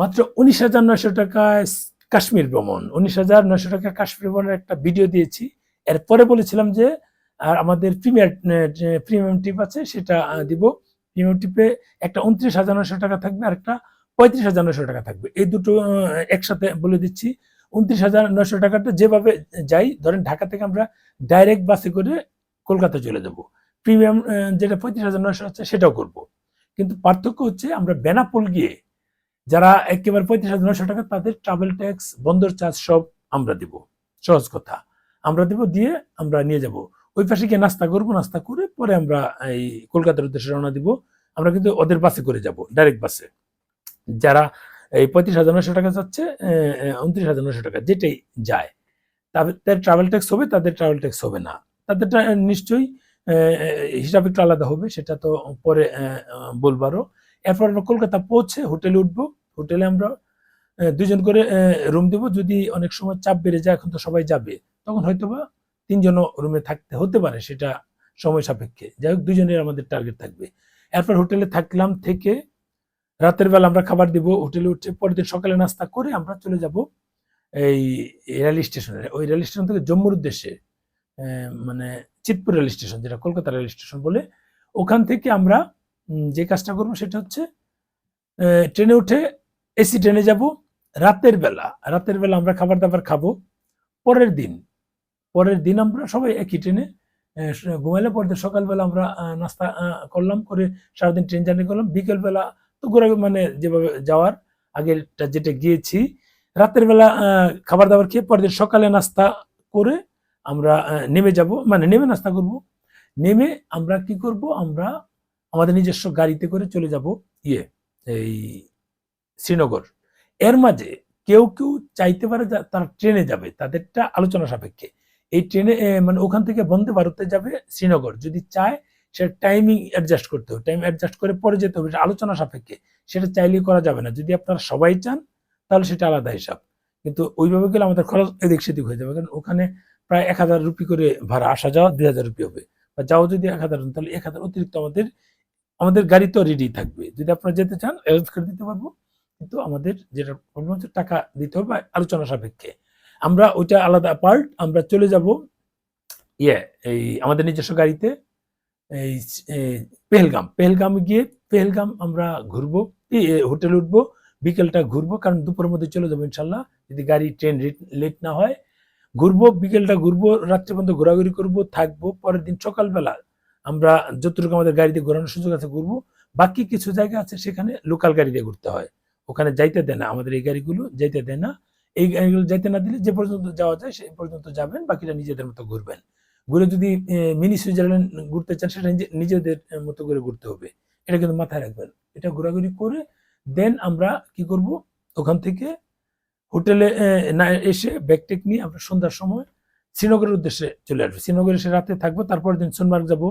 মাত্র 19,900 টাকায় কাশ্মীর ভ্রমণ। 19,900 টাকা কাশ্মীর ভ্রমণের একটা ভিডিও দিয়েছি। এরপরে বলেছিলাম যে আমাদের প্রিমিয়াম টিপ আছে সেটা দিব। প্রিমিয়াম টিপে একটা 29,900 টাকা থাকবে আর একটা 35,900 টাকা থাকবে। এই দুটো একসাথে বলে দিচ্ছি। 29,900 টাকাটা যেভাবে যাই, ধরেন ঢাকা থেকে আমরা ডাইরেক্ট বাসে করে কলকাতা চলে যাব। প্রিমিয়াম যেটা 35,900 আছে সেটাও করব। কিন্তু পার্থক্য হচ্ছে আমরা বেনাপোল গিয়ে যারা একেবারে 35,900 টাকা, তাদের ট্রাভেল ট্যাক্স, বন্দর চার্জ সব আমরা দিব। সহজ কথা, আমরা দিব, দিয়ে আমরা নিয়ে যাব। ওই পাশে গিয়ে নাস্তা করবো, নাস্তা করে পরে আমরা এই কলকাতার উদ্দেশ্যে রওনা দিব। আমরা কিন্তু ওদের বাসে করে যাব, ডাইরেক্ট বাসে। যারা এই 35,900 টাকা যাচ্ছে, 29,900 টাকা যেটাই যায়, তাদের ট্রাভেল ট্যাক্স হবে, তাদের ট্রাভেল ট্যাক্স হবে না। তাদেরটা নিশ্চয়ই হিসাব একটু আলাদা হবে, সেটা তো পরে বলবারও। এরপর আমরা কলকাতা পৌঁছে হোটেলে উঠবো। হোটেলে আমরা দুজন করে রুম দেবো। যদি অনেক সময় চাপ বেড়ে যায়, এখন তো সবাই যাবে, তখন হয়তোবা 3জনও রুমে থাকতে হতে পারে, সেটা সময় সাপেক্ষে। যাই হোক, 2জনের আমাদের টার্গেট থাকবে। এরপর হোটেলে থাকলাম, থেকে রাতের বেলা আমরা খাবার দিব। হোটেলে উঠে পরের দিন সকালে নাস্তা করে আমরা চলে যাব এই রেল স্টেশনে। ওই রেল স্টেশন থেকে জম্মুর উদ্দেশ্যে, মানে চিতপুর রেল স্টেশন, যেটা কলকাতা রেল স্টেশন বলে, ওখান থেকে আমরা যে কাজটা করবো সেটা হচ্ছে ট্রেনে উঠে এসি ট্রেনে যাব। রাতের বেলা আমরা খাবার দাবার খাবো। পরের দিন আমরা সবাই একই ট্রেনে ঘুমাইলে, পরের দিন সকালবেলা আমরা নাস্তা করলাম, করে সারাদিন ট্রেন জার্নি করলাম। বিকেলবেলা তো ঘোরা, মানে যেভাবে যাওয়ার আগেরটা যেটা গিয়েছি, রাতের বেলা খাবার দাবার খেয়ে পরের দিন সকালে নাস্তা করে আমরা নেমে যাব, মানে নেমে নাস্তা করব। নেমে আমরা কি করব, আমরা আমাদের নিজস্ব গাড়িতে করে চলে যাব এই শ্রীনগর। এর মাঝে কেউ কেউ চাইতে পারে তারা ট্রেনে যাবে, তাদেরটা আলোচনা সাপেক্ষে। এই ট্রেনে মানে ওখান থেকে বন্দে ভারতে যাবে শ্রীনগর, যদি চায় সে টাইমিং অ্যাডজাস্ট করতে হবে, টাইম অ্যাডজাস্ট করে পরে যেতে হবে, আলোচনা সাপেক্ষে। সেটা চাইলেই করা যাবে না। যদি আপনারা সবাই চান তাহলে সেটা আলাদা হিসাব। কিন্তু ওইভাবে গেলে আমাদের খরচ এদিক সেদিক হয়ে যাবে, কারণ ওখানে প্রায় 1,000 রুপি করে ভাড়া, আসা যাওয়া 2,000 রুপি হবে। বা যাও যদি 1,000, তাহলে 1,000 অতিরিক্ত আমাদের গাড়ি তো রেডি থাকবে। যদি আপনারা যেতে চান অ্যারেঞ্জ করে দিতে পারবো, কিন্তু আমাদের যেটা প্রবলেম হচ্ছে টাকা দিতে হবে আলোচনা সাপেক্ষে। আমরা ওইটা আলাদা পার্ট। আমরা চলে যাব এই আমাদের নিজস্ব গাড়িতে এই পেহেলগাম গিয়ে পেহেলগাম আমরা ঘুরবো, হোটেলে উঠবো, বিকেলটা ঘুরবো, কারণ দুপুরের মধ্যে চলে যাবো ইনশাল্লাহ, যদি গাড়ি ট্রেন লেট না হয়। ঘুরবো, বিকেলটা ঘুরবো, রাত্রে পর্যন্ত ঘোরাঘুরি করবো, থাকবো। পরের দিন সকালবেলা আমরা যতটুকু আমাদের গাড়িতে ঘোরানোর সুযোগ আছে ঘুরবো। বাকি কিছু জায়গা আছে সেখানে লোকাল গাড়ি দিয়ে ঘুরতে হয়, ওখানে যাইতে দেয় না, আমাদের এই গাড়িগুলো যাইতে দেয় না। এই গাড়িগুলো যাইতে না দিলে যে পর্যন্ত যাওয়া যায় সেই পর্যন্ত যাবেন, বাকিটা নিজেদের মতো ঘুরবেন। ঘুরে যদি মিনি সুইজারল্যান্ড ঘুরতে চান, সেটা নিজেদের মতো করে ঘুরতে হবে, এটা কিন্তু মাথায় রাখবেন। এটা ঘোরাঘুরি করে দেন আমরা কি করব, ওখান থেকে হোটেলে না এসে ব্যাগটেক নিয়ে আমরা সন্ধ্যার সময় শ্রীনগরের উদ্দেশ্যে চলে আসবো। শ্রীনগরে এসে রাতে থাকবো, তারপর দিন সোনমার্গ যাব,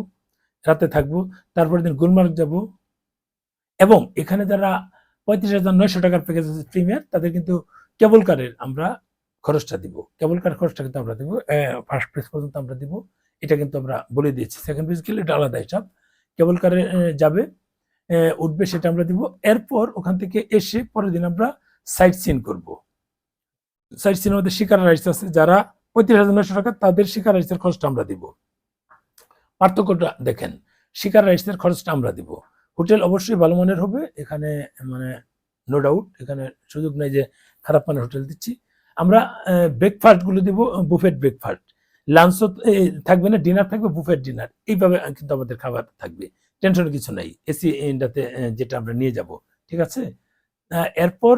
রাতে থাকবো, তারপর দিন গুলমার্গ যাব। এবং এখানে যারা 35,900 টাকার প্যাকেজ আছে প্রিমিয়ার, তাদের কিন্তু কেবল কারের আমরা খরচটা দিব। কেবল কার খরচটা কিন্তু আমরা দিব, ফার্স্ট পেজ পর্যন্ত আমরা দিব। এটা কিন্তু আমরা বলে দিয়েছি। সেকেন্ড পেজ গেলে এটা আলাদা হিসাব। কেবল কারে যাবে, উঠবে, সেটা আমরা দিব। এরপর ওখান থেকে এসে পরের দিন আমরা সাইট সিন করবো। সাইট সিনের মধ্যে শিকারা রাইডস আছে, যারা 35,900 টাকা, তাদের শিকারা রাইডসের খরচটা আমরা দিব। পার্থক্যটা দেখেন, শিকারা রাইডসের খরচটা আমরা দিব। হোটেল অবশ্যই ভালো মানের হবে, এখানে মানে নো ডাউট, এখানে সুযোগ নেই যে খারাপ মানের হোটেল দিচ্ছি। আমরা ব্রেকফাস্ট গুলো দিব, বুফেট ব্রেকফাস্ট। লাঞ্চও থাকবে না, ডিনার থাকবে, বুফেট ডিনার। এইভাবে কিন্তু আমাদের খাবার থাকবে, টেনশনের কিছু নাই। এসি ইন্ডাতে যেটা আমরা নিয়ে যাব, ঠিক আছে। এরপর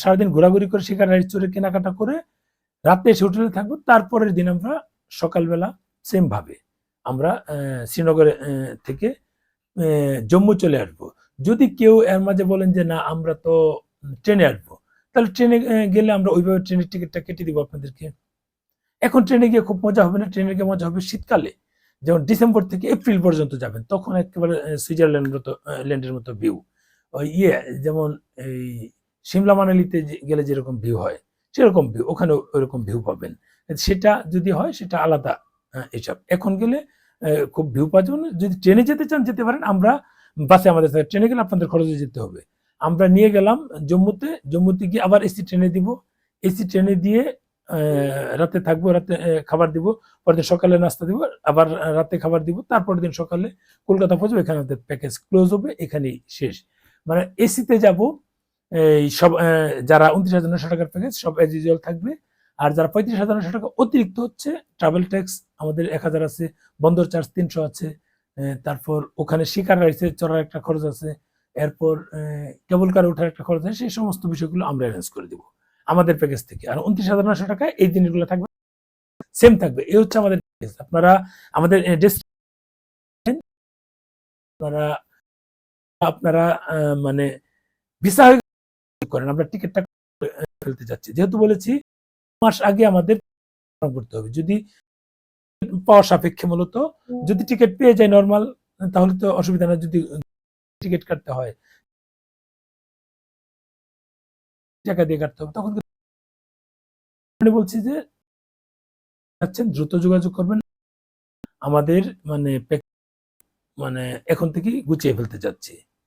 সারাদিন ঘোরাঘুরি করে শিকার রাইড চড়ে কেনাকাটা করে রাতে এসে হোটেলে থাকবো। তারপরের দিন আমরা সকালবেলা সেম ভাবে আমরা শ্রীনগরে থেকে জম্মু চলে আসবো। যদি কেউ এর মাঝে বলেন যে না আমরা তো ট্রেনে আসবো, তাহলে ট্রেনে গেলে আমরা ওইভাবে ট্রেনের টিকিটটা কেটে দিব আপনাদেরকে। এখন ট্রেনে গিয়ে খুব মজা হবে না, ট্রেনে গিয়ে মজা হবে শীতকালে, যেমন ডিসেম্বর থেকে এপ্রিল পর্যন্ত যাবেন, তখন একেবারে সুইজারল্যান্ডের মতো ভিউ। ওই যেমন এই সিমলা মানালিতে গেলে যেরকম ভিউ হয়, সেরকম ভিউ ওখানে ওইরকম ভিউ পাবেন। সেটা যদি হয় সেটা আলাদা হিসাব। এখন গেলে খুব ভিউ পাওয়া যাবে না। যদি ট্রেনে যেতে চান যেতে পারেন, আমরা বাসে আমাদের ট্রেনে গেলে আপনাদের খরচে যেতে হবে। আমরা নিয়ে গেলাম জম্মুতে গিয়ে আবার এসি ট্রেনে দিব, এসি ট্রেনে দিয়ে রাতে থাকবো, রাতে খাবার দিব, পরের দিন সকালে নাস্তা দিব, আবার রাতে খাবার দিব, তারপরের দিন সকালে কলকাতা পৌঁছবো, এখানে আমাদের প্যাকেজ ক্লোজ হবে, এখানেই শেষ। মানে এসিতে যাব এই সব যারা 29,900 টাকার প্যাকেজ সব এজ ইউজুয়াল থাকবে, আর যারা 35,900 টাকা অতিরিক্ত হচ্ছে ট্রাভেল ট্যাক্স আমাদের 1,000 আছে, বন্দর চার্জ 300 আছে, তারপর ওখানে শিকার রাইসে চড়ার একটা খরচ আছে, এরপর কেবল কারে ওঠার একটা খরচ আছে, সেই সমস্ত বিষয়গুলো আমরা অ্যারেঞ্জ করে দিব আমাদের প্যাকেজ থেকে। আর 29,900 টাকায় এই জিনিসগুলো থাকবে, সেম থাকবে। এই হচ্ছে আমাদের প্যাকেজ। আপনারা আমাদের আপনারা আপনারা মানে ভিসা হয়ে করেন, আমরা টিকিটটা ফেলতে যাচ্ছি, যেহেতু বলেছি মাস আগে আমাদের করতে হবে, যদি পাওয়া সাপেক্ষে মূলত, যদি টিকিট পেয়ে যায় নর্মাল তাহলে তো অসুবিধা না, যদি টিকিট কাটতে হয় টাকা দিয়ে কাটতে হবে, তখন বলছি যে দ্রুত যোগাযোগ করবেন, আমাদের মানে এখন থেকেই গুছিয়ে ফেলতে যাচ্ছি।